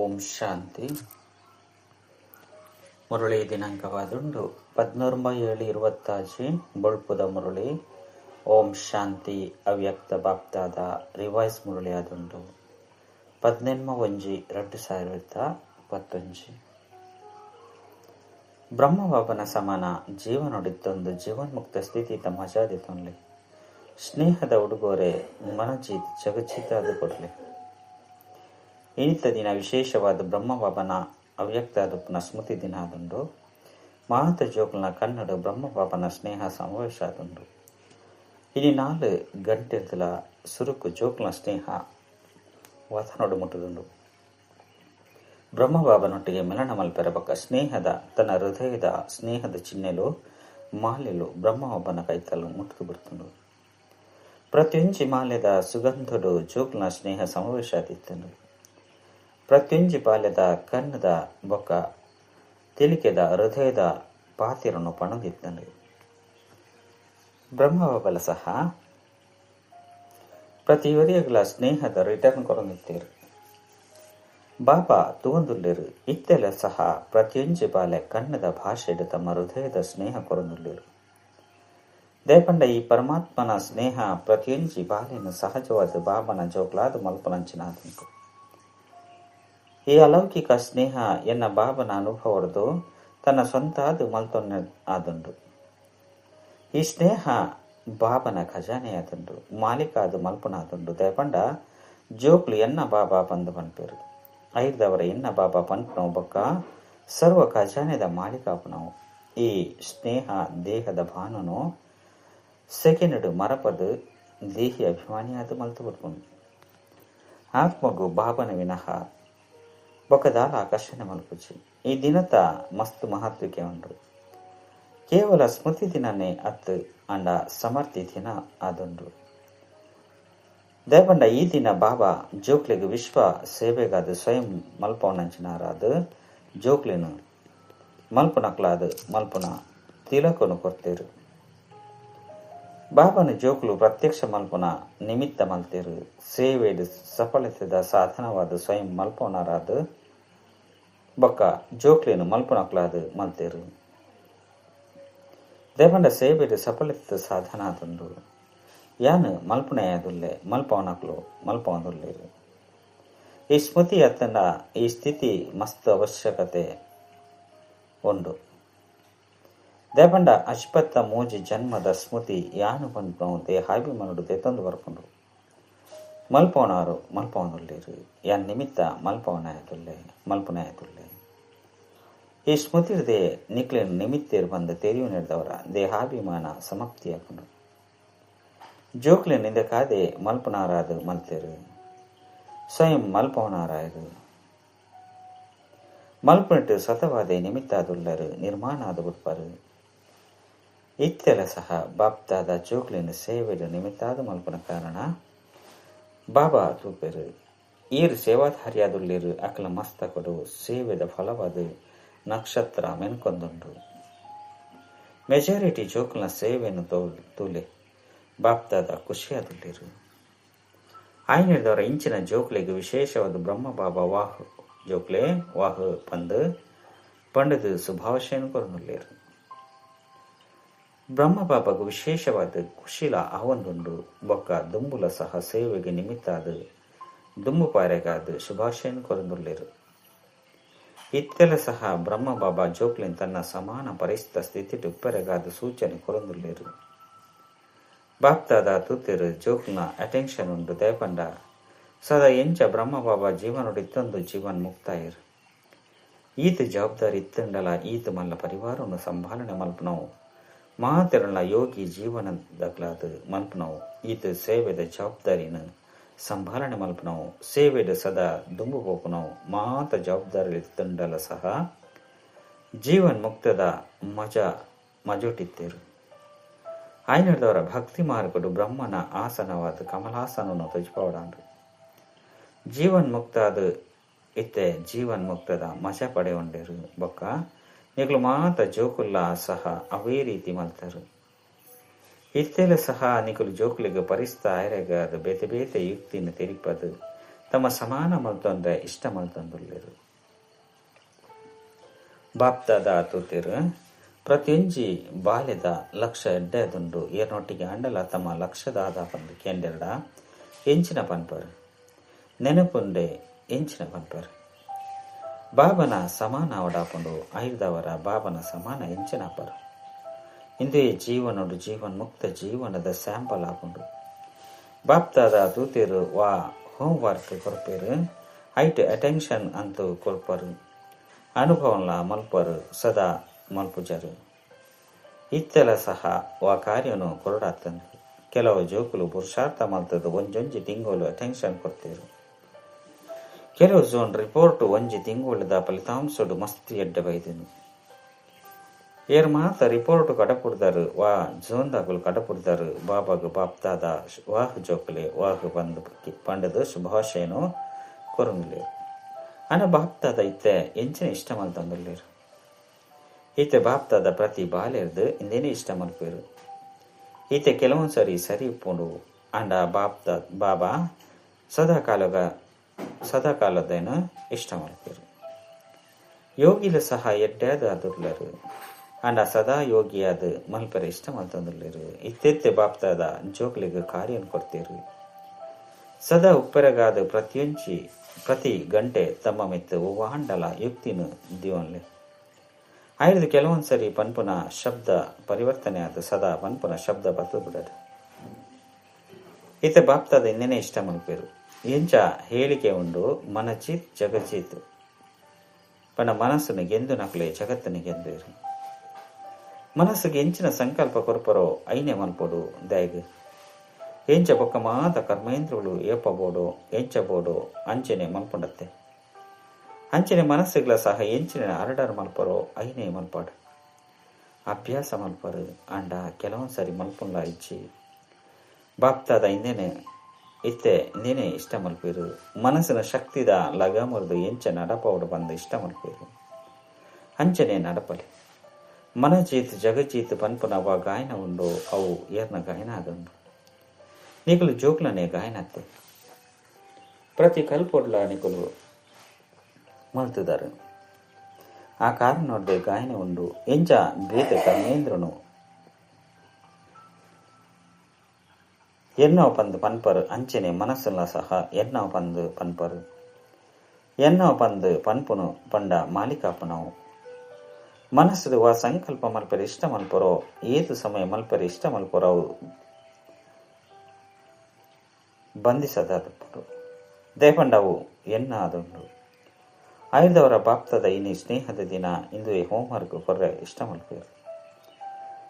ಓಂ ಶಾಂತಿ. ಮುರಳಿ ದಿನಾಂಕವಾದುಂಡು 17/7/26 ಬೊಳ್ಪುದ ಮುರಳಿ. ಓಂ ಶಾಂತಿ ಅವ್ಯಕ್ತ ಬಾಪ್ತಾದ ರಿವೈಸ್ ಮುರಳಿ ಆದುಂಡು 18/1/2021. ಬ್ರಹ್ಮಬಾಬನ ಸಮಾನ ಜೀವನೊಡಿತ್ತೊಂದು ಜೀವನ್ಮುಕ್ತ ಸ್ಥಿತಿ ಮಜಾದಿತ್ತೊನ್ಲಿ. ಸ್ನೇಹದ ಉಡುಗೊರೆ ಮನಜೀತ್ ಜಗಜ್ಜಿತ್ ಅದು ಕೊಡ್ಲಿ. ಇನಿತ ದಿನ ವಿಶೇಷವಾದ ಬ್ರಹ್ಮಬಾಬನ ಅವ್ಯಕ್ತ ಸ್ಮೃತಿ ದಿನ ಆದುಂಡು. ಮಾತ ಜೋಕ್ಲನ ಕನ್ನಡ ಬ್ರಹ್ಮಬಾಬನ ಸ್ನೇಹ ಸಮಾವೇಶ ಆದುಂಡು. ಇನಿ 4 ಗಂಟೆಗಳ ಸುರುಕು ಜೋಕ್ಲನ ಸ್ನೇಹ ವತನೊಡು ಮುಟ್ಟುದುಂಡು. ಬ್ರಹ್ಮಬಾಬನೊಟ್ಟಿಗೆ ಮಿಲನ ಮಲ್ಪೆರ ಬಕ್ಕ ಸ್ನೇಹದ ತನ್ನ ಹೃದಯದ ಸ್ನೇಹದ ಚಿಹ್ನೆಲು ಮಾಲೆಲು ಬ್ರಹ್ಮಬಾಬನ ಕೈತಲು ಮುಟ್ಟುದು ಬರ್ತುಂಡು. ಪ್ರತಿಯೊಂಜಿ ಮಾಲೆದ ಸುಗಂಧಡು ಜೋಕ್ಲನ ಸ್ನೇಹ ಸಮಾವೇಶ ಆದಿತ್ತಂಡು. ಪ್ರತಿಯೊಂಜಿ ಬಾಲ್ಯದ ಕನ್ನದ ಬೊಕ್ಕ ತಿಳಿಕೆದ ಹೃದಯದ ಪಾತಿರನ್ನು ಪಣದಿತ್ತಂಡು. ಬ್ರಹ್ಮಬಾಬಲ ಸಹ ಪ್ರತಿ ಒರಿಯಗಳ ಸ್ನೇಹದ ರಿಟರ್ನ್ ಕೊರೊಂದಿತ್ತೇರು. ಬಾಬಾ ತೂಂದುಲ್ಲೇರು ಇತ್ತೆಲ್ಲ ಸಹ ಪ್ರತಿಯೊಂಜಿ ಬಾಲೆ ಕನ್ನದ ಭಾಷೆಡು ತಮ್ಮ ಹೃದಯದ ಸ್ನೇಹ ಕೊರೊಂದುಲ್ಲೇರು. ದೇಪಂಡ ಈ ಪರಮಾತ್ಮನ ಸ್ನೇಹ ಪ್ರತಿಯೊಂಜಿ ಬಾಲೆಯನ್ನು ಸಹಜವಾದ ಬಾಬನ ಜೋಕ್ಲಾದ ಮಲ್ಪನಂಚಿನಾದುಂಟು. ಈ ಅಲೌಕಿಕ ಸ್ನೇಹ ಎನ್ನ ಬಾಬನ ಅನುಭವದ್ದು ತನ್ನ ಸ್ವಂತ ಮಲ್ತೊನ್ನ ಆದುಂಡು. ಈ ಸ್ನೇಹ ಬಾಬನ ಖಜಾನೆ ಆದುಂಡು, ಮಾಲಿಕಾದು ಮಲ್ಪನಾದುಂಡು. ದೇಪಂಡ ಜೋಕ್ಲು ಎನ್ನ ಬಾಬಾ ಬಂದು ಪನ್ಪೇರು ಐದವರ ಎನ್ನ ಬಾಬಾ ಪನ್ಪನವು ಬೊಕ್ಕ ಸರ್ವ ಖಜಾನೆದ ಮಾಲಿಕಾಪನವು. ಈ ಸ್ನೇಹ ದೇಹದ ಭಾನುನು ಸೆಕೆಂಡ್ ಮರಪದು ದೇಹಿ ಅಭಿಮಾನಿಯಾದ ಮಲ್ತು ಬಿಡ್ಕೊಂಡು ಆತ್ಮಗು ಬಾಬನ ವಿನಃ ಬೊಕ್ಕದಾಲ ಆಕರ್ಷಣೆ ಮಲ್ಪುಜಿ. ಈ ದಿನದ ಮಸ್ತ್ ಮಹತ್ವಕ್ಕೆ ಉಂಡು. ಕೇವಲ ಸ್ಮೃತಿ ದಿನನೇ ಅತ್ತು ಅಂಡ ಸಮರ್ಥಿ ದಿನ ಆದುಂಡು. ದೇಪಂಡ ಈ ದಿನ ಬಾಬಾ ಜೋಕ್ಲಿಗೆ ವಿಶ್ವ ಸೇವೆಗಾದ ಸ್ವಯಂ ಮಲ್ಪವನಂಚಿನಾರಾದ ಜೋಕ್ಲಿನ ಮಲ್ಪುನಕ್ಲಾದ ಮಲ್ಪುನ ತಿಲಕನು ಕೊರ್ತೇರು. ಬಾಬನ ಜೋಕ್ಲು ಪ್ರತ್ಯಕ್ಷ ಮಲ್ಪುನ ನಿಮಿತ್ತ ಮಲ್ತೇರು. ಸೇವೆಡು ಸಫಲತೆದ ಸಾಧನವಾದ ಸ್ವಯಂ ಮಲ್ಪವನರಾದ ಬೊಕ್ಕ ಜೋಕ್ಲಿನ ಮಲ್ಪುನಕ್ಲಾದ ಮಲ್ತೇರು. ದೇಪಂಡ ಸೇವೆಡು ಸಫಲತೆದ ಸಾಧನ ಆದುಂಡು. ಯಾನು ಮಲ್ಪುನೆಯಾದುಲ್ಲೆ ಮಲ್ಪವನಕ್ಲು ಮಲ್ಪವನುಲ್ಲೇರು. ಈ ಸ್ಮೃತಿ ಅತ್ತಂಡ ಈ ಸ್ಥಿತಿ ಮಸ್ತ್ ಅವಶ್ಯಕತೆ ಉಂಡು. ದೇಪಂಡ ಅಶ್ಪತ್ತ ಮೂಜಿ ಜನ್ಮದ ಸ್ಮೃತಿ ಯಾನು ಪನ್ಪನು ದೇಹಾಭಿಮನುಡು ತೆತ್ತೊಂದು ಬರ್ಪುಂಡು. ಮಲ್ಪವನಾರು ಮಲ್ಪವನುಲ್ಲೇರು. ಯಾನ್ ನಿಮಿತ್ತ ಮಲ್ಪುನೆಯಾದುಲ್ಲೆ. ಈ ಸ್ಮೃತಿರ್ದೆ ನಿಕ್ಲಿನ ನಿಮಿತ್ತೇರು ಬಂದ ತೆರಿವು ನಡೆದವರ ದೇಹಾಭಿಮಾನ ಸಮಾಪ್ತಿಯಾಗುಂಡು. ಜೋಕ್ಲಿನಿಂದ ಕಾದೆ ಮಲ್ಪನಾರಾದು ಮಲ್ತೇರು. ಸ್ವಯಂ ಮಲ್ಪವನಾರಾಯರು ಮಲ್ಪನಿಟ್ಟು ಸತವಾದೆ ನಿಮಿತ್ತಾದುಲ್ಲರು ನಿರ್ಮಾಣ ಆದು ಬಿಡ್ಪಾರು. ಇತ್ತೆಲ್ಲ ಸಹ ಬಾಪ್ತಾದ ಜೋಕ್ಲಿನ ಸೇವೆಡು ನಿಮಿತ್ತಾದ ಮಲ್ಪನ ಕಾರಣ ಬಾಬಾ ತೂಪೆರು. ಈರು ಸೇವಾಧಾರಿಯಾದುಲ್ಲೇರು ಅಕಲ ಮಸ್ತಕೊಡು ಸೇವೆದ ಫಲವಾದ ನಕ್ಷತ್ರ ಮೆನ್ಕೊಂದುಂಡು. ಮೆಜಾರಿಟಿ ಜೋಕ್ಲನ ಸೇವೆಯನ್ನು ತೂಲೆ ಬಾಪ್ತಾದ ಖುಷಿಯಾದುಲ್ಲೇರು. ಆಯ್ನಿಡ್ದವರ ಇಂಚಿನ ಜೋಕ್ಲಿಗೆ ವಿಶೇಷವಾದ ಬ್ರಹ್ಮ ಬಾಬಾ ವಾಹ್ ಜೋಕ್ಲೆ ವಾಹ್ ಪಂದು ಪಂಡದು ಶುಭಾಶಯನ್ನು ಕೊರನುಲ್ಲೇರು. ಬ್ರಹ್ಮ ಬಾಬಾಗ ವಿಶೇಷವಾದ ಖುಷಿಲ ಆವೊಂದುಂಡು. ಬೊಕ್ಕ ದುಂಬುಲ ಸಹ ಸೇವೆಗೆ ನಿಮಿತ್ತಾದ ದುಂಬು ಪಾರೆಗಾದ ಶುಭಾಶಯನ್ನು ಕೊರನುಲ್ಲೇರು. ಇತ್ತೆಲ್ಲ ಸಹ ಬ್ರಹ್ಮ ಬಾಬಾ ಜೋಕ್ಲಿನ್ ತನ್ನ ಸಮಾನ ಪರಿಸ್ಥಿತ ಸ್ಥಿತಿ ಉಪ್ಪರೆಗಾದ ಸೂಚನೆ ಕೊರನುಲ್ಲೇರು. ಬಾಪ್ತಾದ ತೂತೆರು ಜೋಕ್ಲಿನ ಅಟೆನ್ಷನ್ ಉಂಡು. ದೇಪಂಡ ಸದಾ ಎಂಚ ಬ್ರಹ್ಮ ಬಾಬಾ ಜೀವನೊಡಿತ್ತೊಂದು ಜೀವನ್ ಮುಕ್ತಾಯರು. ಈತ ಜವಾಬ್ದಾರಿ ಇತ್ತಂಡಲ ಈತ ಮಲ್ಲ ಪರಿವಾರವನ್ನು ಸಂಭಾಲನೆ ಮಲ್ಪನವು ಮಾತೆರಳ ಯೋಗಿ ಜೀವನದಕ್ಲಾದ ಮಲ್ಪನವು. ಈತ ಸೇವೆದ ಜವಾಬ್ದಾರಿನ ಸಂಭಾಲನೆ ಮಲ್ಪನವು ಸೇವೆಡು ಸದಾ ದುಂಬು ಪೋಪುನವು ಮಾತ ಜವಾಬ್ದಾರಿ ಇತ್ತಂಡಲ ಸಹ ಜೀವನ್ ಮುಕ್ತದ ಮಜೋಟಿತ್ತೇರು. ಆಯ್ನಡ್ದವರ ಭಕ್ತಿ ಮಾರ್ಗಡು ಬ್ರಹ್ಮನ ಆಸನವಾದ ಕಮಲಾಸನವನ್ನು ತಜ್ಪಾವಡಾಂಡ್ರು. ಜೀವನ್ ಮುಕ್ತಾದ ಇತ್ತೆ ಜೀವನ್ ಮುಕ್ತದ ಮಜ ಪಡೆಯೊಂಡೇರು. ಬೊಕ್ಕ ನಿಗ್ಲು ಮಾತ ಜೋಕುಲ್ಲ ಸಹ ಅವೇ ರೀತಿ ಮಲ್ತರು. ಇತ್ತೆಲ್ಲ ಸಹ ನಿಕಲು ಜೋಕುಲಿಗೆ ಪರಿಸ್ಥ ಆಯ್ರೆಗಾದ ಬೇತೆ ಬೇತೆ ಯುಕ್ತಿನ ತೆರಿಪದು ತಮ್ಮ ಸಮಾನ ಮಲ್ತೊಂದ್ರೆ ಇಷ್ಟ ಮಲ್ತೊಂದುಲ್ಲೆರು. ಬಾಪ್ದಾದ ತೂತಿರು ಪ್ರತಿಯೊಂಜಿ ಬಾಲ್ಯದ ಲಕ್ಷ್ಯ ಎಡ್ಡೆದುಂಡು ಏರ್ನೊಟ್ಟಿಗೆ ಅಂಡಲ ತಮ್ಮ ಲಕ್ಷ್ಯದಾದ ಪಂದು ಕೆಂಡೆರಡ ಎಂಚಿನ ಪನ್ಪರು ನೆನಪುಂಡೆ ಎಂಚಿನ ಪನ್ಪರು ಬಾಬನ ಸಮಾನ ಅವಡಾಪುಂಡು ಐದವರ ಬಾಬನ ಸಮಾನ ಎಂಚಿನ ಪರು ಇಂದೇ ಜೀವನೋಡು ಜೀವನ್ ಮುಕ್ತ ಜೀವನದ ಸ್ಯಾಂಪಲ್ ಆಪುಂಡು. ಬಾಪ್ದಾದ ತೂತಿರು ವಾ ಹೋಮ್ ವರ್ಕ್ ಕೊರ್ಪೇರು ಐಟ್ ಅಟೆನ್ಷನ್ ಅಂತೂ ಕೊರ್ಪರು ಅನುಭವಂಲ ಮಲ್ಪರು ಸದಾ ಮಲ್ಪುಜರು. ಇತ್ತೆಲ ಸಹ ವಾ ಕಾರ್ಯನು ಕೊರಡಾತಂದು ಕೆಲವು ಜೋಕುಲು ಪುರುಷಾರ್ಥ ಮಲ್ತದ್ದು ಒಂಜೊಂಜಿ ತಿಂಗಳು ಅಟೆನ್ಷನ್ ಕೊಡ್ತೀರು. ಕೆಲವು ಜೋನ್ ರಿಪೋರ್ಟ್ ಒಂಜಿ ತಿಂಗುಳದ ಫಲಿತಾಂಶಡು ಮಸ್ತ್ ಎಡ್ಡೆ ಬೈದನು. ಏರ್ ಮಾತ ರಿಪೋರ್ಟ್ ಕಡಪುಡ್ದಾರು ವಾ ಜೋನ್ದಾಗುಲು ಕಡಪುಡ್ದಾರು ಬಾಬಾಗು ಬಾಪ್ದಾದ ವಾಹ್ ಜೋಕುಲೆ ವಾಹ್ ಬಂದು ಪಂಡದು ಶುಭಾಶಯನು ಕೊರಂಗುಲೇರು. ಅನ ಬಾಪ್ದಾದ ಇತ್ತೆ ಎಂಚಿನ ಇಷ್ಟ ಮಲ್ತಂದುಲ್ಲೇರು. ಈತೆ ಬಾಪ್ದಾದ ಪ್ರತಿ ಬಾಲ್ಯರ್ದು ಇಂದೇನೆ ಇಷ್ಟ ಮಲ್ಪೇರು. ಈತೆ ಕೆಲವೊಂದ್ಸರಿ ಸರಿ ಇಪ್ಪುಂಡು ಅಂಡ ಬಾಬಾ ಸದಾಕಾಲದೇನು ಇಷ್ಟ ಮಲ್ಪೇರು. ಯೋಗಿಲು ಸಹ ಎಡ್ಡಾದ ಅದುರ್ಲರು ಅಂಡ ಸದಾ ಯೋಗಿಯಾದ ಮಲ್ಪರ ಇಷ್ಟ ಮಲ್ತಂದುಲ್ಲೇರು. ಇತ್ತೆತ್ತೆ ಬಾಪ್ದಾದ ಜೋಕ್ಲಿಗೆ ಕಾರ್ಯನ್ ಕೊಡ್ತೀರು. ಸದಾ ಉಪ್ಪೆರಗಾದ ಪ್ರತಿ ಗಂಟೆ ತಮ್ಮ ಮೆತ್ತು ವಾಂಡಲ ಯುಕ್ತಿನು ದಿವನ್ಲೆ ಆಯ್ದು ಕೆಲವೊಂದ್ಸರಿ ಪನ್ಪುನ ಶಬ್ದ ಪರಿವರ್ತನೆ ಆದ ಸದಾ ಪನ್ಪುನ ಶಬ್ದ ಬತ್ತು ಬಿಡರು. ಈತ ಬಾಪ್ತಾದ ಇನ್ನೇನೆ ಇಷ್ಟ ಮಲ್ಪೇರು. ಎಂಚ ಹೇಳಿಕೆ ಉಂಡು ಮನಚಿತ್ ಜಗಚಿತ್ ಪಂಡ ಮನಸ್ಸನ್ನು ಗೆಂದು ನಕಲೆ ಜಗತ್ತನ್ನು ಗೆಂದೇರು. ಮನಸ್ಸಿಗೆ ಎಂಚಿನ ಸಂಕಲ್ಪ ಕೊರ್ಪರೋ ಐನೆ ಮಲ್ಪೋಡು ದಯಗ್ ಎಂಚ ಬೊಕ್ಕ ಮಾತ ಕರ್ಮೇಂದ್ರಗಳು ಏಪಬೋಡು ಎಂಚಬೋಡು ಅಂಚನೆ ಮಲ್ಪೊಂಡತ್ತೆ. ಅಂಚನೆ ಮನಸ್ಸುಗಳ ಸಹ ಎಂಚಿನ ಅರಡರ್ ಮಲ್ಪರೋ ಐನೇ ಮಲ್ಪಾಡು ಅಭ್ಯಾಸ ಮಲ್ಪರು ಅಂಡ ಕೆಲವೊಂದ್ಸರಿ ಮಲ್ಪುಂಡ ಇಚ್ಚಿ ಬಾಪ್ತಾದ ಇಂದೇನೆ ಇಷ್ಟ ಮಲ್ಪೇರು. ಮನಸ್ಸಿನ ಶಕ್ತಿದ ಲಗಾಮರ್ದು ಎಂಚ ನಡಪೋಡು ಬಂದು ಇಷ್ಟ ಮಲ್ಪೇರು. ಅಂಚನೆ ನಡಪಲೆ ಮನಜೀತ್ ಜಗಜೀತ್ ಪನ್ಪುನವ ಗಾಯನ ಉಂಡು ಅವು ಏರ್ನ ಗಾಯನ ಆದುಂಡು ನಿಕಲು ಜೋಕ್ಲನೆ ಗಾಯನತ್ತೆ ಪ್ರತಿ ಕಲ್ಪೊಡ್ಲ ನಿಕಲು ಮಲ್ತಿದಾರು. ಆ ಕಾರಣ ನೋಡ್ದೆ ಗಾಯನ ಉಂಡು ಎಂಚ ಬೇತೆ ಕರ್ಮೇಂದ್ರನು ಎನ್ನೋ ಪಂದು ಪನ್ಪರು ಅಂಚನೆ ಮನಸ್ಸಲ್ಲ ಸಹ ಎನ್ನೋ ಪಂದು ಪನ್ಪರು ಎನ್ನೋ ಪಂದು ಪನ್ಪುನು ಪಂಡ ಮಾಲಿಕಾಪನವು ಮನಸ್ಸು ವಾ ಸಂಕಲ್ಪ ಮಲ್ಪರೆ ಇಷ್ಟ ಮಲ್ಪರೋ ಏತು ಸಮಯ ಮಲ್ಪರೆ ಇಷ್ಟ ಮಲ್ಪರವು ಬಂಧಿಸದಪರು ದೇಪಂಡವು ಎನ್ನ ಆದುಂಡು. ಆಯ್ದವರ ಬಾಪ್ತದ ಇನಿ ಸ್ನೇಹದ ದಿನ ಇಂದುವೆ ಹೋಮ್ವರ್ಕ್ ಕೊರ್ರೆ ಇಷ್ಟ ಮಲ್ಪೇರು.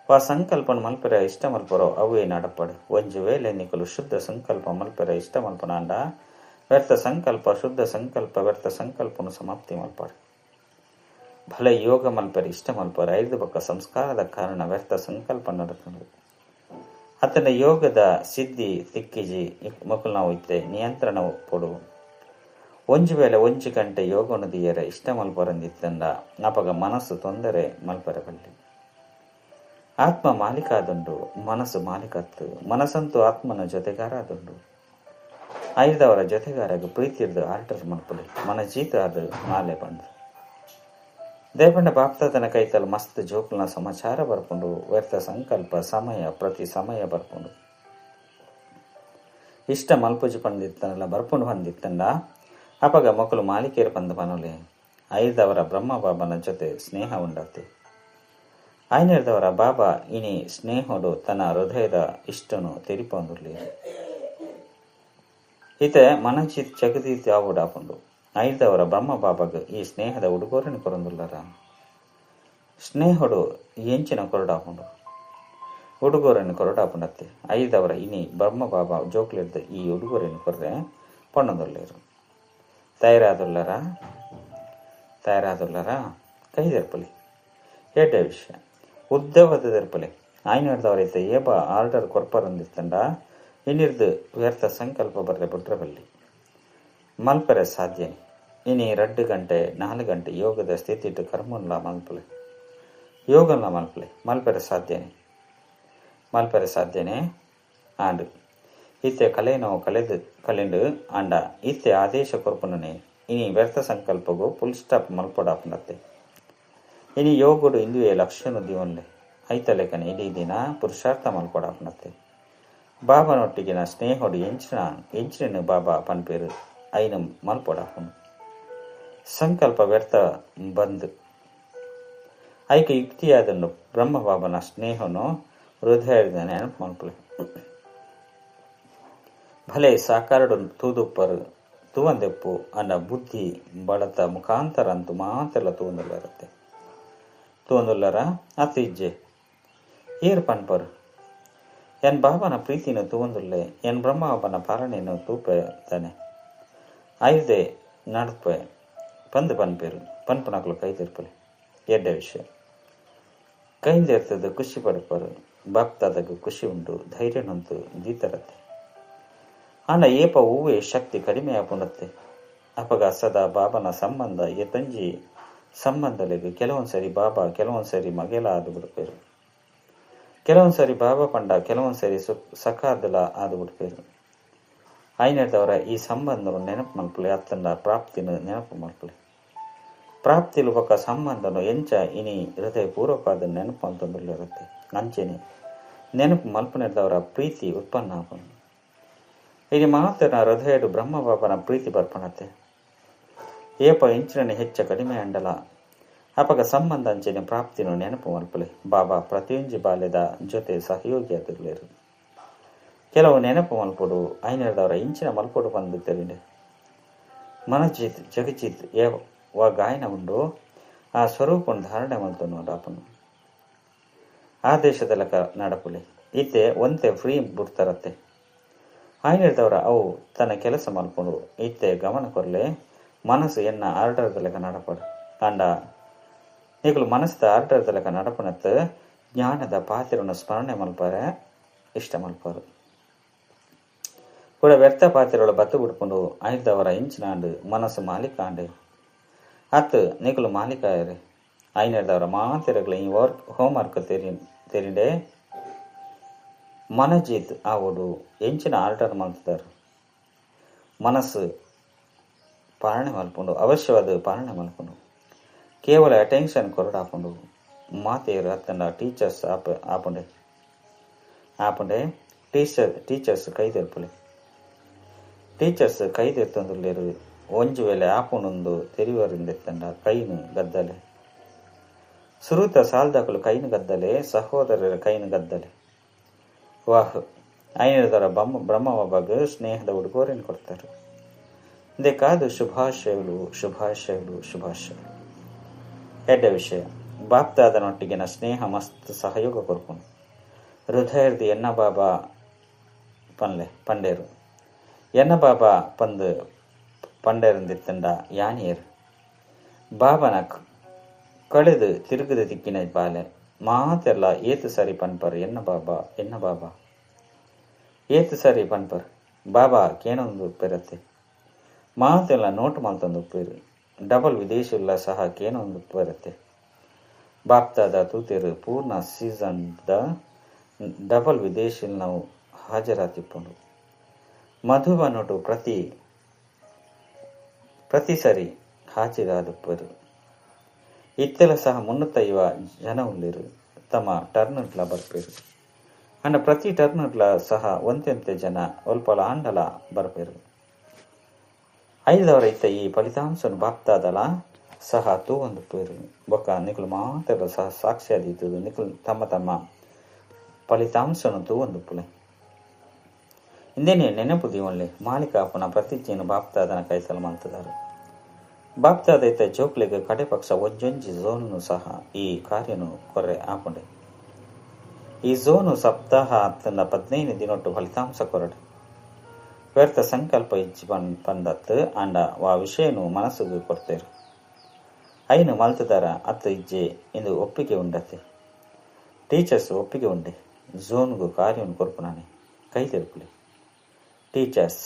ವಾ ಸಂಕಲ್ಪನ ಮಲ್ಪರೆ ಇಷ್ಟ ಮಲ್ಪರೋ ಅವೇ ನಡಪಡು. ಒಂಜು ವೇಳೆ ನಿಕಲು ಶುದ್ಧ ಸಂಕಲ್ಪ ಮಲ್ಪರೆ ಇಷ್ಟ ಮಲ್ಪನಾಂಡ ವ್ಯರ್ಥ ಸಂಕಲ್ಪ ಶುದ್ಧ ಸಂಕಲ್ಪ ವ್ಯರ್ಥ ಸಂಕಲ್ಪನು ಸಮಾಪ್ತಿ ಮಲ್ಪಾಡು. ಭಲೆ ಯೋಗ ಮಲ್ಪರೆ ಇಷ್ಟ ಮಲ್ಪರ ಐದು ಬೊಕ್ಕ ಸಂಸ್ಕಾರದ ಕಾರಣ ವ್ಯರ್ಥ ಸಂಕಲ್ಪ ನಡತಂಡು. ಅತನ ಯೋಗದ ಸಿದ್ಧಿ ತಿಕ್ಕಿಜಿ ಮಕ್ಕಳು ನಾವು ಇತ್ತೆ ನಿಯಂತ್ರಣ ಕೊಡು. ಒಂಜು ವೇಳೆ ಒಂಜು ಗಂಟೆ ಯೋಗನು ದಿಯರ ಇಷ್ಟ ಮಲ್ಪರಂದಿತ್ತಂಡ ಅಪಗ ಮನಸ್ಸು ತೊಂದರೆ ಮಲ್ಪರ ಬಲ್ಲಿ. ಆತ್ಮ ಮಾಲೀಕ ಆದುಂಡು ಮನಸ್ಸು ಮಾಲೀಕತ್ತು. ಮನಸ್ಸಂತೂ ಆತ್ಮನ ಜೊತೆಗಾರ ಆದುಂಡು. ಐದವರ ಜೊತೆಗಾರಗ ಪ್ರೀತಿರ್ದು ಆಲ್ಟರ್ ಮಲ್ಪಲಿ ಮನ ಜೀತ ಅದು ಮಾಲೆ ಬಂದು ದೇಪಂಡ ಬಾಪ್ತಾದನ ಕೈತಲ್ ಮಸ್ತ್ ಜೋಕ್ಲನ ಸಮಾಚಾರ ಬರ್ಕೊಂಡು ವ್ಯರ್ಥ ಸಂಕಲ್ಪ ಸಮಯ ಪ್ರತಿ ಸಮಯ ಬರ್ಕೊಂಡು ಇಷ್ಟ ಮಲ್ಪುಜಿ ಪಂದಿತ್ತನಲ್ಲ ಬರ್ಪುಂಡು ಹೊಂದಿತ್ತಂಡ ಅಪಗ ಮಕ್ಕಳು ಮಾಲಿಕೇರು ಪಂದ ಪನೊಲೆ ಐದವರ ಬ್ರಹ್ಮ ಬಾಬನ ಜೊತೆ ಸ್ನೇಹ ಉಂಡತ್ತೆ. ಐನೇರ್ದವರ ಬಾಬಾ ಇನಿ ಸ್ನೇಹಡು ತನ್ನ ಹೃದಯದ ಇಷ್ಟನು ತೆರಿಪೊಂದುರ್ಲಿ ಈತೆ ಮನಚಿತ್ ಜಗದೀತ್ ಯಾವುಡಾಪುಂಡು. ಐದವರ ಬ್ರಹ್ಮ ಬಾಬಾಗ ಈ ಸ್ನೇಹದ ಉಡುಗೊರೆನು ಕೊರಂದುಲ್ಲರ ಸ್ನೇಹಡು ಎಂಚಿನ ಕೊರಡಾಪುಂಡು ಉಡುಗೊರೆನು ಕೊರಡಾಪುಂಡತ್ತೆ. ಐದವರ ಇನಿ ಬ್ರಹ್ಮ ಬಾಬಾ ಜೋಕ್ಲಿರ್ದ ಈ ಉಡುಗೊರೆನು ಕೊರ್ರೆ ಪೊಣ್ಣದುಲ್ಲೇರು. ತಯಾರಾದುಲ್ಲರ ಕೈದೆರ್ಪಲಿ ಏಟೆ ವಿಷಯ ಉದ್ದವದೆರ್ಪಲಿ ಆಯ್ನಡ್ದವರೈತೆ ಏಬ ಆರ್ಡರ್ ಕೊರ್ಪರಂದಿತ್ತಂಡ ಇನ್ನಿರ್ದು ವ್ಯರ್ಥ ಸಂಕಲ್ಪ ಬರ್ರೆ ಬಿಟ್ರೆ ಬಲ್ಲಿ ಮಲ್ಪರೆ ಸಾಧ್ಯನೆ. ಇನಿ 2 ಗಂಟೆ 4 ಗಂಟೆ ಯೋಗದ ಸ್ಥಿತಿ ಕರ್ಮನ್ಲ ಮಲ್ಪಲೆ ಯೋಗನ್ಲ ಮಲ್ಪಲೆ ಮಲ್ಪರೆ ಸಾಧ್ಯನೆ ಆಂಡ್ ಇತ್ತೆ ಕಲೆನೋ ಕಲೆಂಡು ಅಂಡ ಇತ್ತೆ ಆದೇಶ ಕೊರ್ಪುನನೆ ಇನಿ ವ್ಯರ್ಥ ಸಂಕಲ್ಪಗೂ ಫುಲ್ ಸ್ಟಾಪ್ ಮಲ್ಪೊಡಾಪನತ್ತೆ. ಇನಿ ಯೋಗುಡು ಇಂದುವೆ ಲಕ್ಷ್ಯನು ದಿವನ್ಲೆ ಐತಲೆಕನೆ ಇಡೀ ದಿನ ಪುರುಷಾರ್ಥ ಮಲ್ಪೊಡಾಪನತ್ತೆ. ಬಾಬನೊಟ್ಟಿಗಿನ ಸ್ನೇಹೋಡು ಎಂಚಿನ ಬಾಬಾ ಪನ್ಪೇರು ಐನು ಮಲ್ಪೊಡಾಪುನು. ಸಂಕಲ್ಪ ವ್ಯರ್ಥ ಬಂದ್ ಐಕ ಯುಕ್ತಿಯಾದನ್ನು ಬ್ರಹ್ಮ ಬಾಬನ ಸ್ನೇಹನು ಹೃದಯದ ನೆನಪು ಮಲ್ಪಲೆ. ಭಲೆ ಸಾಕಾರಡು ತೂದುಪ್ಪರು ತೂವಂದೆಪ್ಪು ಅನ್ನ ಬುದ್ಧಿ ಬಳತ ಮುಖಾಂತರ ಅಂತೂ ಮಾತೆಲ್ಲ ತೂಂದುಲ್ಲರ ಅತಿಜ್ಜೆ ಏರ್ ಪನ್ಪರು ಎನ್ ಬಾಬನ ಪ್ರೀತಿನ ತೂವಂದುಲ್ಲೆ ಎನ್ ಬ್ರಹ್ಮ ಬಾಬನ ಪಾಲನೆಯನ್ನು ತೂಪತಾನೆ ಐದೇ ನಡ್ಪೆ ಪಂದು ಪನ್ಪೇರು ಪನ್ಪನಕಲು ಕೈ ತಿರ್ಪಲೆ. ಎಡ್ಡ ವಿಷಯ ಕೈಂದಿರ್ತದ ಖುಷಿ ಪಡ್ಪರು ಬಾಪ್ತಾದಾಗ ಖುಷಿ ಉಂಟು ಧೈರ್ಯ ನೊಂತು ದೀತರತ್ತೆ. ಅನ್ನ ಏಪ ಹೂವೇ ಶಕ್ತಿ ಕಡಿಮೆ ಆಪುಣತ್ತೆ. ಅಪಗ ಸದಾ ಬಾಬನ ಸಂಬಂಧ ಎತ್ತಂಜಿ ಸಂಬಂಧಲೆಗೆ ಕೆಲವೊಂದ್ಸರಿ ಬಾಬಾ ಕೆಲವೊಂದ್ಸರಿ ಮಗೆಲ ಆದು ಬಿಡ್ಪೇರು. ಕೆಲವೊಂದ್ಸರಿ ಬಾಬಾ ಪಂಡ ಕೆಲವೊಂದ್ಸರಿ ಸಕಾದಲ ಆದು ಬಿಡ್ಪೇರು. ಐನದವರ ಈ ಸಂಬಂಧನು ನೆನಪು ಮಲ್ಪಲೆ ಅತ್ತಂಡ ಪ್ರಾಪ್ತಿನ ನೆನಪು ಮಲ್ಪಲೆ. ಪ್ರಾಪ್ತಿಲು ಒಕ್ಕ ಸಂಬಂಧನು ಎಂಚ ಇನಿ ಹೃದಯ ಪೂರ್ವಕವಾದ ನೆನಪು ಅಂತಂದಿರುತ್ತೆ. ಅಂಚೆನೆ ನೆನಪು ಮಲ್ಪನೆದವರ ಪ್ರೀತಿ ಉತ್ಪನ್ನ ಆಪನು. ಇನಿ ಮಾತನ ಹೃದಯಡು ಬ್ರಹ್ಮ ಬಾಬನ ಪ್ರೀತಿ ಬರ್ಪಣತೆ. ಏಪ ಇಂಚಿನ ಹೆಚ್ಚ ಕಡಿಮೆ ಅಂಡಲ ಅಪಗ ಸಂಬಂಧ ಅಂಚೆನೆ ಪ್ರಾಪ್ತಿನ ನೆನಪು ಮಲ್ಪಲೆ. ಬಾಬಾ ಪ್ರತಿಯೊಂಜಿ ಬಾಲ್ಯದ ಜೊತೆ ಸಹಯೋಗಿ ಆಗಿರ್ಲೇರು. ಕೆಲವು ನೆನಪು ಮಲ್ಪೊಡು ಐನದವರ ಇಂಚಿನ ಮಲ್ಪೊಡು ಬಂದು ತೆರಿಂಡೆ ಮನಜಿತ್ ಜಗಜಿತ್ ವ ಗಾಯನ ಉಂಡು ಆ ಸ್ವರೂಪವನ್ನು ಧಾರಣೆ ಮಲ್ತು ನೋಡಾಪನು. ಆದೇಶದ ಲೆಕ್ಕ ನಡಪುಲೆ ಇತ್ತೆ ಒಂತೆ ಫ್ರೀ ಬಿಡ್ತಾರತ್ತೆ. ಆಯ್ನಿರ್ದವರ ಅವು ತನ್ನ ಕೆಲಸ ಮಲ್ಕೊಂಡು ಇತ್ತೆ ಗಮನ ಕೊರ್ಲೆ ಮನಸ್ಸು ಎನ್ನ ಆರ್ಡರ್ದ ಲೆಕ್ಕ ನಡಪಡು ಅಂಡ ನಿಗಲು ಮನಸ್ಸದ ಆರ್ಡರ್ದ ಲೆಕ್ಕ ನಡಪನತ್ತು ಜ್ಞಾನದ ಪಾತ್ರವನ್ನು ಸ್ಮರಣೆ ಮಲ್ಪರೆ ಇಷ್ಟ ಮಲ್ಪರು ಕೂಡ ವ್ಯರ್ಥ ಪಾತ್ರಗಳು ಬತ್ತು ಬಿಡ್ಕೊಂಡು ಐದವರ ಇಂಚಿನಾಂಡು ಮನಸ್ಸು ಮಾಲೀಕಾಂಡು ಅತ್ತು ನಿಗಲು ಮಾಲೀಕಾಯರೆ ಐನರ್ದವರ ಮಾತಿರಗಳು ಈ ಹೋಮ್ವರ್ಕ್ ತೆರಿಂಡೆ ಮನಜೀತ್ ಆವಡು ಎಂಚಿನ ಆರ್ಡರ್ ಮಲ್ತಿದ್ದಾರೆ. ಮನಸ್ಸು ಪಾಲನೆ ಮಲ್ಪುಂಡು ಅವಶ್ಯವಾದ ಪಾಲನೆ ಮಲ್ಪುಂಡು ಕೇವಲ ಅಟೆನ್ಷನ್ ಕೊರಡಾಪುಂಡು ಮಾತೆಯರು ಅತ್ತಂಡ ಟೀಚರ್ಸ್ ಆಪುಂಡೆ ಟೀಚರ್ಸ್ ಕೈದೆರ್ಪುಲೆ. ಟೀಚರ್ಸ್ ಕೈದೆತ್ತೊಂದುಲ್ಲೇರು ಒಂಜು ವೇಳೆ ಆಪುನೊಂದು ತೆರಿವರಿಂದೆತ್ತಂಡ ಕೈನು ಗದ್ದಲೆ ಸುರುತ ಸಾಲ್ದಾಕಲು ಕೈನು ಗದ್ದಲೆ ಸಹೋದರರ ಕೈನು ಗದ್ದಲೆ. ವಾಹ್ ಐನದವರ ಬ್ರಹ್ಮ ಬಾಬಾಗ ಸ್ನೇಹದ ಉಡುಗೊರೆಯನ್ನು ಕೊಡ್ತಾರೆ. ಇದೇ ಕಾದು ಶುಭಾಶಯಗಳು ಶುಭಾಶಯಗಳು ಶುಭಾಶಯಗಳು. ಎಡ್ಡ ವಿಷಯ ಬಾಪ್ತಾದನೊಟ್ಟಿಗಿನ ಸ್ನೇಹ ಮಸ್ತ್ ಸಹಯೋಗ ಕೊರ್ಕೊಂಡು ಹೃದಯರ್ದಿ ಎನ್ನ ಬಾಬಾ ಪಂಡೇರು ಎನ್ನ ಬಾಬಾ ಪಂಡೇರಂದಿತ್ತಂಡ ಯಾನಿಯರು ಬಾಬನ ಕಳೆದು ತಿರುಗದ ದಿಕ್ಕಿನ ಬಾಲೆ ಮಾತೆಲ್ಲ ಏತು ಸರಿ ಪನ್ಪರ್ ಎನ್ನ ಬಾಬಾ ಏತು ಸರಿ ಪನ್ಪರ್ ಬಾಬಾ ಕೇನೊಂದು ಉಪ್ಪಿರತ್ತೆ ಮಾತೆಲ್ಲ ನೋಟು ಮಲ್ತೊಂದು ಉಪ್ಪಿರು ಡಬಲ್ ವಿದೇಶಿಲ್ಲ ಸಹ ಕೇನೊಂದು ಉಪ್ಪಿರತ್ತೆ. ಬಾಪ್ತಾದ ತೂತೇರು ಪೂರ್ಣ ಸೀಸನ್ದ ಡಬಲ್ ವಿದೇಶಿಲ್ ನಾವು ಹಾಜರಾತಿಪ್ಪುಂಡು ಮಧುವ ನೋಟು ಪ್ರತಿ ಸರಿ ಹಾಜರಾದುಪ್ಪರು. ಇತ್ತೆಲ್ಲ ಸಹ 350 ಜನ ಉಳ್ಳಿರು ತಮ್ಮ ಟರ್ನ್ಲ ಬರ್ಪೇರು ಅಂಡ ಪ್ರತಿ ಟರ್ನ್ಲ ಸಹ ಒಂತೆಂತೆ ಜನ ಒಲ್ಪಲ ಆಂಡಲ ಬರ್ಪೇರು. ಐದವರ ಇತ್ತ ಈ ಫಲಿತಾಂಶನು ಬಾಪ್ತಾದಲ ಸಹ ತೂವೊಂದುಪ್ಪೇರು ಬೊಕ್ಕ ನಿಕಲು ಮಾತೆಲ್ಲ ಸಹ ಸಾಕ್ಷಿಯಾದಿದ್ದು ನಿಕಲು ತಮ್ಮ ಫಲಿತಾಂಶನು ತೂವೊಂದುಪ್ಪುಲೆ. ಇಂದೇನೆ ನೆನಪು ದಿವನ್ಲೆ ಮಾಲಿಕಾಪನ ಪ್ರತಿಜ್ಞೆಯನ್ನು ಬಾಪ್ತಾದನ ಕೈಸಲು ಮಾಡ್ತಿದ್ದಾರೆ. ಬಾಪ್ತಾದ ಇತ್ತ ಜೋಕ್ಲೆಗೆ ಕಡೆ ಪಕ್ಷ ಒಂಜೊಂಜಿ ಝೋನು ಸಹ ಈ ಕಾರ್ಯನು ಕೊರ್ರೆ ಆಪುಂಡೆ. ಈ ಝೋನು ಸಪ್ತಾಹ 15 ದಿನೊಟ್ಟು ಫಲಿತಾಂಶ ಕೊರಡೆ ವ್ಯರ್ಥ ಸಂಕಲ್ಪ ಇಜ್ಜಿ ಪಂದತ್ತು ಅಂಡ ವಾ ವಿಷಯನು ಮನಸ್ಸುಗೂ ಕೊಡ್ತೇರು ಐನು ಮಲ್ತದಾರ ಅತ್ತು ಇಜ್ಜೆ ಇಂದು ಒಪ್ಪಿಗೆ ಉಂಡತ್ತೆ. ಟೀಚರ್ಸ್ ಒಪ್ಪಿಗೆ ಉಂಡೆ ಝೋನ್ಗೂ ಕಾರ್ಯವನ್ನು ಕೊರ್ಪುನಾನೆ ಕೈ ತೆರುಪುಲಿ. ಟೀಚರ್ಸ್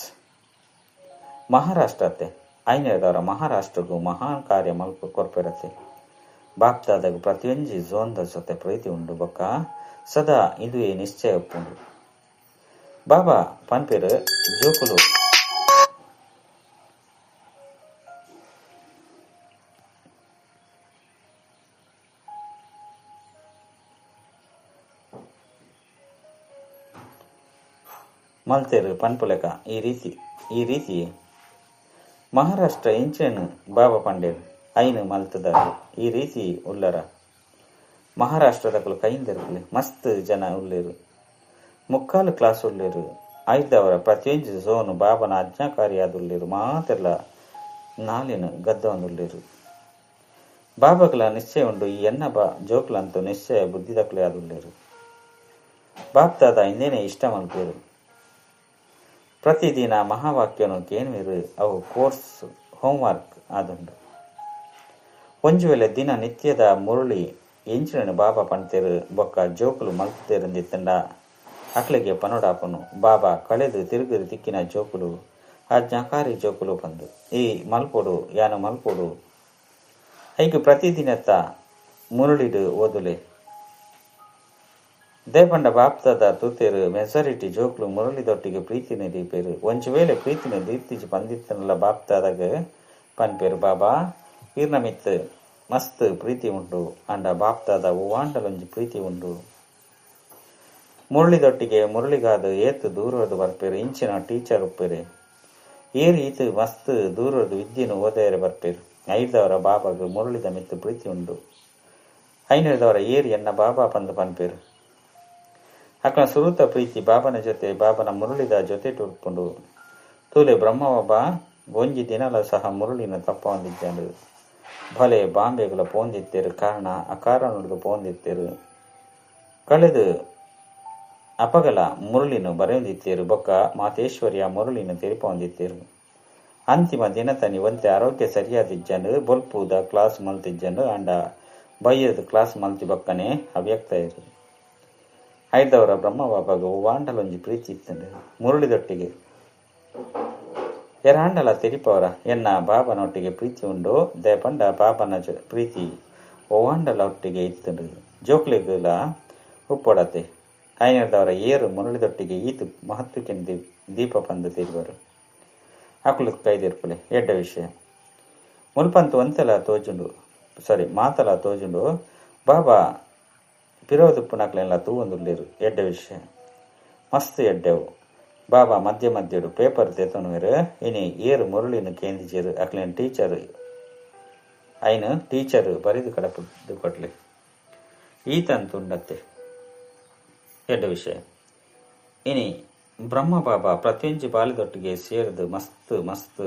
ಮಹಾರಾಷ್ಟ್ರತೆ ಐನದವರ ಮಹಾರಾಷ್ಟ್ರಗೂ ಮಹಾನ್ ಕಾರ್ಯ ಮಲ್ಪ ಕೊರ್ಪಿರತ್ತೆ. ಬಾಪ್ತಾದಾಗ ಪ್ರತಿಯೊಂಜಿ ಝೋನ್ದ ಜೊತೆ ಪ್ರೀತಿ ಉಂಡು ಬೊಕ್ಕ ಸದಾ ಇದುವೇ ನಿಶ್ಚಯ ಒಪ್ಪುಂಡು. ಬಾಬಾ ಪನ್ಪೇರು ಜೋಕುಲು ಮಲ್ತೇರು ಪನ್ಪುಲೆಕ ಈ ರೀತಿ ಮಹಾರಾಷ್ಟ್ರ ಇಂಚೆನು ಬಾಬಾ ಪಂಡೇರು ಐನು ಮಲ್ತದಾರು ಈ ರೀತಿ ಉಳ್ಳರ ಮಹಾರಾಷ್ಟ್ರದಕ್ಕಲು ಕೈಂದರ್ಕಲಿ ಮಸ್ತ್ ಜನ ಉಳ್ಳೇರು ಮುಕ್ಕಾಲು ಕ್ಲಾಸ್ ಉಳ್ಳೇರು ಐದವರ ಪ್ರತಿಯೊಂದು ಝೋನು ಬಾಬನ ಆಜ್ಞಾಕಾರಿಯಾದುಳ್ಳೇರು ಮಾತೆಲ್ಲ ನಾಲಿನ ಗದ್ದವನ್ನುಳ್ಳೇರು ಬಾಬಾಗಲ ನಿಶ್ಚಯ ಉಂಡು ಈ ಎನ್ನ ಜೋಕ್ಲಂತೂ ನಿಶ್ಚಯ ಬುದ್ಧಿದಕ್ಕಲೇ ಆದುಳ್ಳೇರು ಬಾಪ್ತಾದ ಇಂದೇನೆ ಇಷ್ಟ ಮಲ್ಪೇರು ಪ್ರತಿದಿನ ಮಹಾವಾಕ್ಯನು ಕೇನುವಿರು ಅವು ಕೋರ್ಸ್ ಹೋಮ್ವರ್ಕ್ ಆದುಂಡು ಒಂಜು ವೇಳೆ ದಿನ ನಿತ್ಯದ ಮುರುಳಿ ಎಂಚಿನ ಬಾಬಾ ಪಣ್ತೇರು ಬೊಕ್ಕ ಜೋಕುಲು ಮಲ್ತೇರಂದಿತ್ತಂಡ ಅಕ್ಲೆಗೆ ಪನೋಡಾಪನು ಬಾಬಾ ಕಳೆದು ತಿರುಗಿದು ತಿಕ್ಕಿನ ಜೋಕುಲು ಆಜ್ಞಾಕಾರಿ ಜೋಕುಲು ಬಂದು ಈ ಮಲ್ಪೊಡು ಯಾನು ಮಲ್ಪೊಡು ಐದು ಪ್ರತಿದಿನತ್ತ ಮುರುಳಿಡು ಓದುಲೆ ದೇಪಂಡ ಬಾಪ್ತದ ತೂತೇರು ಮೆಜಾರಿಟಿ ಜೋಕ್ಲು ಮುರಳಿದೊಟ್ಟಿಗೆ ಪ್ರೀತಿನ ದೀಪೇರು ಒಂಚು ವೇಳೆ ಪ್ರೀತಿನ ದೀಪ್ತಿಜಿ ಬಂದಿತ್ತನಲ್ಲ ಬಾಪ್ತಾದಾಗ ಪನ್ಪೇರು ಬಾಬಾ ಈರ್ನ ಮಿತ್ ಮಸ್ತ್ ಪ್ರೀತಿ ಉಂಡು ಅಂಡ ಬಾಪ್ತಾದ ಓವಾಂಡಲೊಂಜಿ ಪ್ರೀತಿ ಉಂಡು ಮುರಳಿದೊಟ್ಟಿಗೆ ಮುರಳಿಗಾದ ಏತು ದೂರದು ಬರ್ಪೇರು ಇಂಚಿನ ಟೀಚರ್ ಉಪ್ಪೇರೆ ಏರು ಈತು ಮಸ್ತ್ ದೂರದು ವಿದ್ಯೆನು ಓದೇರೆ ಬರ್ಪೇರು ಐದವರ ಬಾಬಾಗ ಮುರಳಿದ ಮಿತ್ತು ಪ್ರೀತಿ ಉಂಡು ಐನದವರ ಏರು ಎನ್ನ ಬಾಬಾ ಪಂದು ಪನ್ಪೇರು ಅಕ್ಕನ ಸುರುತ ಪ್ರೀತಿ ಬಾಬನ ಜೊತೆ ಬಾಬನ ಮುರುಳಿದ ಜೊತೆ ಟುರ್ಪುಂಡು ತೂಲೆ ಬ್ರಹ್ಮವೊಬ್ಬ ಒಂಜಿ ದಿನಲ ಸಹ ಮುರುಳಿನ ತಪ್ಪ ಹೊಂದಿದ್ದಾಂಡು ಭಲೆ ಬಾಂಬೆಗಳ ಪೋಂದಿತ್ತೇರು ಕಾರಣ ಅಕಾರಣುಡ್ದು ಪೋಂದಿತ್ತೇರು ಕಳೆದು ಅಪಗಲ ಮುರುಳಿನ ಬರೆಯೊಂದಿತ್ತೇರು ಬೊಕ್ಕ ಮಾತೇಶ್ವರಿಯ ಮುರುಳಿನ ತೆರಿಪ ಹೊಂದಿತ್ತೇರು ಅಂತಿಮ ದಿನತನಿ ಒಂತೆ ಆರೋಗ್ಯ ಸರಿಯಾದಿಜ್ಜಂಡು ಬೊಲ್ಪುದ ಕ್ಲಾಸ್ ಮಲ್ತಿಜ್ಜಂಡು ಅಂಡ ಬಯ್ಯದ ಕ್ಲಾಸ್ ಮಲ್ತಿ ಬೊಕ್ಕನೆ ಅವ್ಯಕ್ತ ಇರು ಐದವರ ಬ್ರಹ್ಮಬಾಬಾಗ ವಾಂಡಲೊಂಜಿ ಪ್ರೀತಿ ಇತ್ತಂಡು ಮುರುಳಿದೊಟ್ಟಿಗೆ ಎರಾಂಡಲ ತೆರಿಪವರ ಎನ್ನ ಬಾಬನೊಟ್ಟಿಗೆ ಪ್ರೀತಿ ಉಂಡು ದೇಪಂಡ ಬಾಬನ ಪ್ರೀತಿ ಓವಾಂಡಲ ಒಟ್ಟಿಗೆ ಇತ್ತಂಡು ಜೋಕ್ಲೆಗಳ ಉಪ್ಪೊಡತೆ ಐನದವರ ಏರು ಮುರುಳಿದೊಟ್ಟಿಗೆ ಈತು ಮಹತ್ವಕ್ಕೆ ದೀಪ ಪಂದು ತಿರುವರು ಅಕುಲು ಕೈದಿರ್ಪುಲೆ ಎಡ್ಡ ವಿಷಯ ಮುಲ್ಪಂತು ಮಾತಲ ತೋಜುಂಡು ಬಾಬಾ ಪಿರೋದುಪ್ಪುನಕ್ಲೆಲ್ಲ ತೂವೊಂದುಲ್ಲೇರು ಎಡ್ಡ ವಿಷಯ ಮಸ್ತ್ ಎಡ್ಡೆವು ಬಾಬಾ ಮಧ್ಯ ಮಧ್ಯಡು ಪೇಪರ್ ತೆತ್ತುನುವೆರು ಇನಿ ಏರು ಮುರುಳಿನ ಕೇಂದಿಜೇರು ಅಕ್ಲೇನ್ ಟೀಚರ್ ಬರಿದು ಕಡಪುದು ಕೊಟ್ಲೆ ಈತಂತುಂಡತ್ತೆ ಎಡ್ಡ ವಿಷಯ ಇನಿ ಬ್ರಹ್ಮ ಬಾಬಾ ಪ್ರತಿಯೊಂಜಿ ಬಾಲೆದೊಟ್ಟಿಗೆ ಸೇರಿದು ಮಸ್ತ್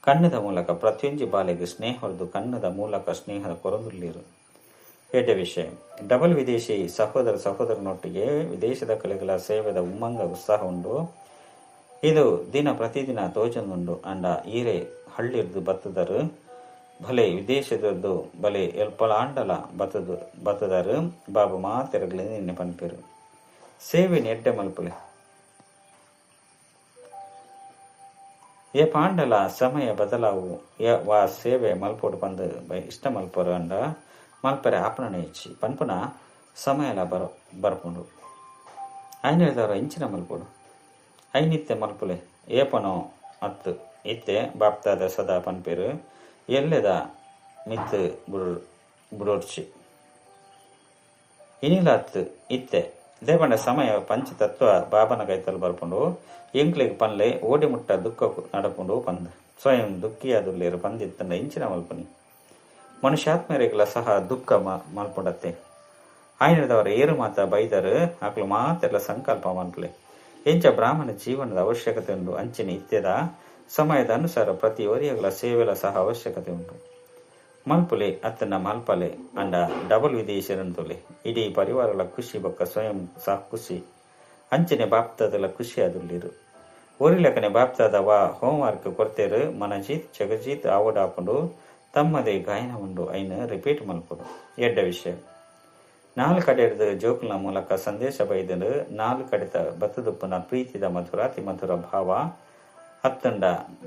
ಕಣ್ಣದ ಮೂಲಕ ಪ್ರತಿಯೊಂಜಿ ಬಾಲೆಗೆ ಸ್ನೇಹ ಹೊರದು ಕಣ್ಣದ ಮೂಲಕ ಸ್ನೇಹದ ಕೊರದುಲ್ಲೇರು ಎಡ್ಡ ವಿಷಯ ಡಬಲ್ ವಿದೇಶಿ ಸಹೋದರನೊಟ್ಟಿಗೆ ವಿದೇಶದ ಕಲೆಗಳ ಸೇವೆದ ಉಮ್ಮಂಗ ಉತ್ಸಾಹ ಉಂಡು ಇದು ಪ್ರತಿದಿನ ತೋಜೊಂದುಂಡು ಅಂಡ ಈರೆ ಹಳ್ಳಿರ್ದು ಬತ್ತದರು ಭಲೆ ವಿದೇಶದದ್ದು ಬಲೆ ಎಲ್ಪಲಾಂಡಲ ಬತ್ತದರು ಬಾಬು ಮಾತೆರಗಲಿ ನಿನ್ನೆ ಪನ್ಪೇರು ಸೇವೆ ಎಡ್ಡೆ ಮಲ್ಪಲೆ ಏ ಪಾಂಡಲ ಸಮಯ ಬದಲಾವು ವಾ ಸೇವೆ ಮಲ್ಪೋಡು ಬಂದು ಇಷ್ಟ ಮಲ್ಪರು ಅಂಡ ಮಲ್ಪರೆ ಆಪಣನೆ ಇಚ್ಚಿ ಪನ್ಪುನ ಸಮಯಲ ಬರ್ಪುಂಡು ಐನದವರ ಇಂಚಿನ ಮಲ್ಪುಡು ಐನಿತ್ತೆ ಮಲ್ಪುಲೆ ಏಪನೋ ಅತ್ತು ಇತ್ತೆ ಬಾಪ್ತಾದ ಸದಾ ಪನ್ಪೇರು ಎಲ್ಲೆದ ಮಿತ್ ಬುಡೋಡ್ಚಿ ಇನಿಲ ಅತ್ತು ಇತ್ತೆ ದೇವಣ್ಣ ಸಮಯ ಪಂಚತತ್ವ ಬಾಬನ ಕೈತಲು ಬರ್ಪುಂಡು ಎಂಕ್ಲೆಗ್ ಪನ್ಲೆ ಓಡಿ ಮುಟ್ಟ ದುಃಖ ನಡಪುಂಡು ಪಂದ್ ಸ್ವಯಂ ದುಃಖಿಯಾದುಲ್ಲೇರು ಪಂದಿತ್ತಂಡ ಇಂಚಿನ ಮಲ್ಪನಿ ಮನುಷ್ಯಾತ್ಮರೆಗಳ ಸಹ ದುಃಖ ಮಲ್ಪುಡತ್ತೆ ಆಯ್ನದವರ ಏರು ಮಾತ ಬೈದರು ಆಕಳು ಮಾತೆಲ್ಲ ಸಂಕಲ್ಪ ಮಲ್ಪಲೆ ಎಂಚ ಬ್ರಾಹ್ಮಣ ಜೀವನದ ಅವಶ್ಯಕತೆ ಉಂಡು ಅಂಚಿನ ಇತ್ಯದ ಸಮಯದ ಅನುಸಾರ ಪ್ರತಿ ಒರಿಯಗಳ ಸೇವೆಲ ಸಹ ಅವಶ್ಯಕತೆ ಉಂಟು ಮಲ್ಪುಲೆ ಅತ್ತನ ಮಲ್ಪಲೆ ಅಂಡ ಡಬಲ್ ವಿದೇಶರಂತುಲೆ ಇಡೀ ಪರಿವಾರಗಳ ಖುಷಿ ಬೊಕ್ಕ ಸ್ವಯಂ ಸಹ ಖುಷಿ ಅಂಚನೆ ಬಾಪ್ತದಲ್ಲ ಖುಷಿ ಆದುಲ್ಲಿರು ಒರಿಲಕನೆ ಬಾಪ್ತಾದ ಹೋಮ್ವರ್ಕ್ ಕೊಡ್ತೇರು ಮನಜೀತ್ ಜಗಜೀತ್ ಆವಡಾಪುಂಡು ತಮ್ಮದೇ ಗಾಯನ ಉಂಡು ಐನ ರಿಪೀಟ್ ಮಲ್ಪುಡು ಎಡ್ಡ ವಿಷಯ ನಾಲ್ಕು ಕಡೆದ ಜೋಕುಲ ಮೂಲಕ ಸಂದೇಶ ಬೈದರು ನಾಲ್ಕು ಕಡೆತ ಬತ್ತದುಪ್ಪನ ಪ್ರೀತಿದ ಮಧುರಾತಿ ಮಧುರ ಭಾವ ಹತ್ತಂಡ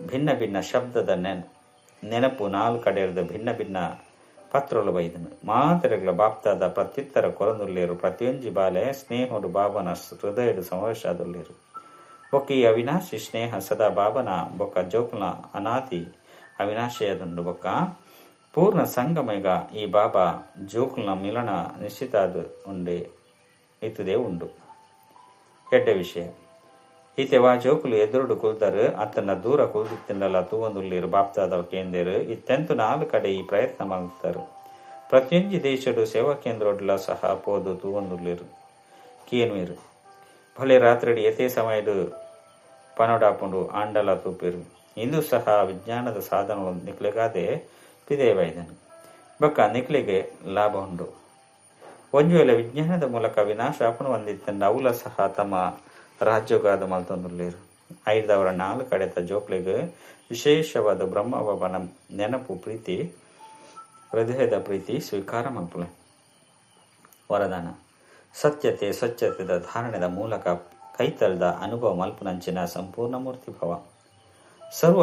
ಭಿನ್ನ ಭಿನ್ನ ಶಬ್ದದ ನೆನಪು ನಾಲ್ಕು ಕಡೆಯದ ಭಿನ್ನ ಭಿನ್ನ ಪತ್ರೊಲು ಬೈದನು ಮಾತೆರೆಗ್ಲ ಬಾಪ್ತಾದ ಪ್ರತ್ಯುತ್ತರ ಕೊರಂದುಲ್ಲೇರು ಪ್ರತಿಯೊಂಜಿ ಬಾಲೆ ಸ್ನೇಹಡು ಬಾಬನ ಹೃದಯಡು ಸಮಾವೇಶಾದುಲ್ಲೇರು ಬೊಕ್ಕ ಈ ಅವಿನಾಶಿ ಸ್ನೇಹ ಸದಾ ಬಾಬನ ಬೊಕ್ಕ ಜೋಕುಲ ಅನಾದಿ ಅವಿನಾಶಿಯಾದುಂಡು ಬೊಕ್ಕ ಪೂರ್ಣ ಸಂಗಮಗ ಈ ಬಾಬಾ ಜೋಕುಲ್ನ ಮಿಲನ ನಿಶ್ಚಿತಾದ ಉಂಡೆ ಇತುದೇ ಉಂಡು ಕೆಡ್ಡ ವಿಷಯ ಈತೆವಾ ಜೋಕುಲು ಎದುರುಡು ಕುಲ್ದರು ಅತ್ತನ್ನ ದೂರ ಕುಲ್ದಿತ್ತಿಂಡಲ ತೂವೊಂದುಲ್ಲೇರು ಬಾಪ್ತಾದವ ಕೇಂದೇರು ಇತ್ತೆಂತು ನಾಲು ಕಡೆ ಈ ಪ್ರಯತ್ನ ಮಾಡ್ತಾರೆ ಪ್ರತಿಯೊಂದು ದೇಶಡು ಸೇವಾ ಕೇಂದ್ರಡ್ಲ ಸಹ ಪೋದು ತೂವೊಂದುಲ್ಲೇರು ಕೇನ್ವೇರು ಭಲೆ ರಾತ್ರಿಡಿ ಎತೆ ಸಮಯಡು ಪನೋಡಾಪುಂಡು ಆಂಡಲ ತೂಪೇರು ಇಂದು ಸಹ ವಿಜ್ಞಾನದ ಸಾಧನ ನಿಕ್ಲೆಗಾದೆ ಪಿದೇವೈದನು ಬೊಕ್ಕ ನಿಕ್ಲೆಗೆ ಲಾಭ ಉಂಡು ಒಂದು ವೇಳೆ ವಿಜ್ಞಾನದ ಮೂಲಕ ವಿನಾಶ ಅಪನು ಹೊಂದಿತ್ತಂಡ ಅವಲ ಸಹ ತಮ್ಮ ರಾಜ್ಯೋಗಾದ ಮಲ್ತೊಂದುಲ್ಲೇರು ಐದವರ ನಾಲ್ಕು ಕಡೆತ ಜೋಕ್ಲೆಗೆ ವಿಶೇಷವಾದ ಬ್ರಹ್ಮಬಾಬನ ನೆನಪು ಪ್ರೀತಿ ಹೃದಯದ ಪ್ರೀತಿ ಸ್ವೀಕಾರ ಮಲ್ಪುಲೆ ವರದಾನ ಸತ್ಯತೆ ಸ್ವಚ್ಛತೆದ ಧಾರಣೆದ ಮೂಲಕ ಕೈತಲ್ದ ಅನುಭವ ಮಲ್ಪುನಂಚಿನ ಸಂಪೂರ್ಣ ಮೂರ್ತಿಭಾವ ಸರ್ವ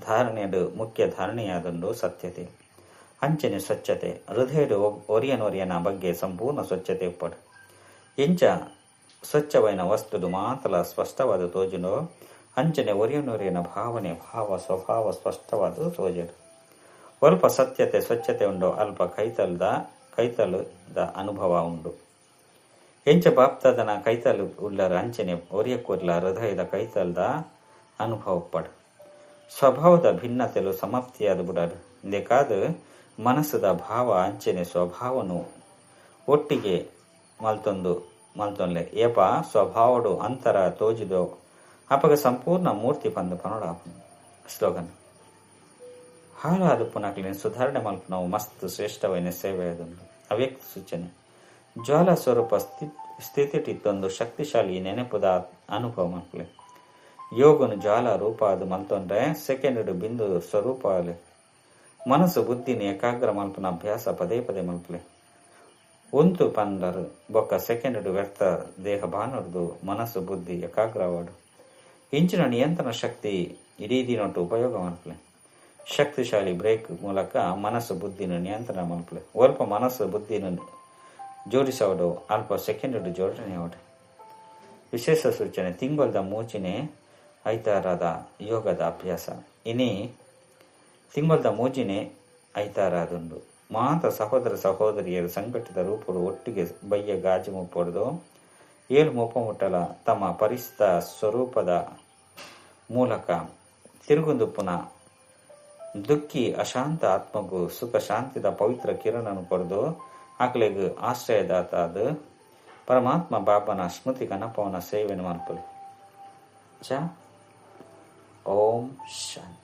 ಧಾರಣೆಯಡು ಮುಖ್ಯ ಧಾರಣೆಯಾದೊಂದು ಸತ್ಯತೆ ಅಂಚನೆ ಸ್ವಚ್ಛತೆ ಹೃದಯಡು ಒರಿಯನೊರಿಯನ ಬಗ್ಗೆ ಸಂಪೂರ್ಣ ಸ್ವಚ್ಛತೆ ಉಪ್ಪಡು ಎಂಚ ಸ್ವಚ್ಛವೈನ ವಸ್ತುಡು ಮಾತಲ ಸ್ಪಷ್ಟವಾದ ತೋಜುನೋ ಅಂಚನೆ ಒರಿಯನೊರಿಯನ ಭಾವನೆ ಭಾವ ಸ್ವಭಾವ ಸ್ಪಷ್ಟವಾದ ತೋಜಡು ಸ್ವಲ್ಪ ಸತ್ಯತೆ ಸ್ವಚ್ಛತೆ ಉಂಡು ಅಲ್ಪ ಕೈತಲದ ಅನುಭವ ಉಂಡು ಎಂಚ ಬಾಪ್ತಾದನ ಕೈತಲು ಉಳ್ಳರ ಅಂಚನೆ ಒರಿಯಕ್ಕೂರ್ಲ ಹೃದಯದ ಕೈತಲ್ದ ಅನುಭವ ಪಡು ಸ್ವಭಾವದ ಭಿನ್ನತೆಲು ಸಮಾಪ್ತಿಯಾದ ಬಿಡರು ಇಂದೆಕಾದ ಮನಸ್ಸದ ಭಾವ ಅಂಚನೆ ಸ್ವಭಾವನು ಒಟ್ಟಿಗೆ ಮಲ್ತೊಂದೆ ಏಪ ಸ್ವಭಾವಡು ಅಂತರ ತೋಜಿದೋ ಅಪಗ ಸಂಪೂರ್ಣ ಮೂರ್ತಿ ಪಂದು ಪನೋಡಾಪು ಸ್ಲೋಗನ್ ಹಾಲಾದು ಪುನಕ್ಲಿನ ಸುಧಾರಣೆ ಮಲ್ಪನವು ಮಸ್ತ್ ಶ್ರೇಷ್ಠವೈನ ಸೇವೆ ಅದೊಂದು ಅವ್ಯಕ್ತ ಸೂಚನೆ ಜ್ವಾಲ ಸ್ವರೂಪ ಸ್ಥಿತಿಟಿತ್ತೊಂದು ಶಕ್ತಿಶಾಲಿ ನೆನಪುದ ಅನುಭವ ಮಲ್ಪಲೆ ಯೋಗನು ಜ್ವಾಲ ರೂಪ ಅದು ಮಲ್ತೊಂಡ್ರೆ ಸೆಕೆಂಡ್ ಬಿಂದು ಸ್ವರೂಪ ಅಲೆ ಮನಸ್ಸು ಬುದ್ಧಿನ ಏಕಾಗ್ರ ಮಲ್ಪನ ಅಭ್ಯಾಸ ಪದೇ ಪದೇ ಮಲ್ಪಲೆ ಒಂತು ಪಂಡರು ಬೊಕ್ಕ ಸೆಕೆಂಡ್ ವ್ಯರ್ಥ ದೇಹ ಬಾನರ್ದು ಮನಸ್ಸು ಬುದ್ಧಿ ಏಕಾಗ್ರವಾಡು ಇಂಚಿನ ನಿಯಂತ್ರಣ ಶಕ್ತಿ ಇಡೀ ದಿನೊಟ್ಟು ಉಪಯೋಗ ಮಲ್ಪಲೆ ಶಕ್ತಿಶಾಲಿ ಬ್ರೇಕ್ ಮೂಲಕ ಮನಸ್ಸು ಬುದ್ಧಿನ ನಿಯಂತ್ರಣ ಮಲ್ಪಲೆ ಸ್ವಲ್ಪ ಮನಸ್ಸು ಬುದ್ಧಿನ ಜೋಡಿಸೋಡು ಅಲ್ಪ ಸೆಕೆಂಡ್ ಜೋಡಣೆ ಅವಡು ವಿಶೇಷ ಸೂಚನೆ ತಿಂಗೊಲ್ದ ಮೂಚಿನೇ ಐತಾರಾದ ಯೋಗದ ಅಭ್ಯಾಸ ಇನಿ ತಿಂಗೊಲ್ದ ಮೂಜಿನೇ ಐತಾರಾದುಂಡು ಮಾತ ಸಹೋದರ ಸಹೋದರಿಯರು ಸಂಘಟಿತ ರೂಪರು ಒಟ್ಟಿಗೆ ಬಯ್ಯ ಗಾಜು ಮುಪ್ಪೊಡ್ದು ಏಳು ಮುಪ್ಪ ಮುಟ್ಟಲ ತಮ್ಮ ಪರಿಸ್ಥಿತ ಸ್ವರೂಪದ ಮೂಲಕ ತಿರುಗುಂದುಪ್ಪುನ ದುಃಖಿ ಅಶಾಂತ ಆತ್ಮಗೂ ಸುಖ ಶಾಂತಿದ ಪವಿತ್ರ ಕಿರಣನು ಪಡೆದು ಆಕಲಿಗೆ ಆಶ್ರಯದಾತಾದ ಪರಮಾತ್ಮ ಬಾಬನ ಸ್ಮೃತಿ ಕನಪವನ ಸೇವೆಯನ್ನು ಮಾಡ್ಕೊಳ್ಳಿ ಓಂ ಶಾಂತಿ.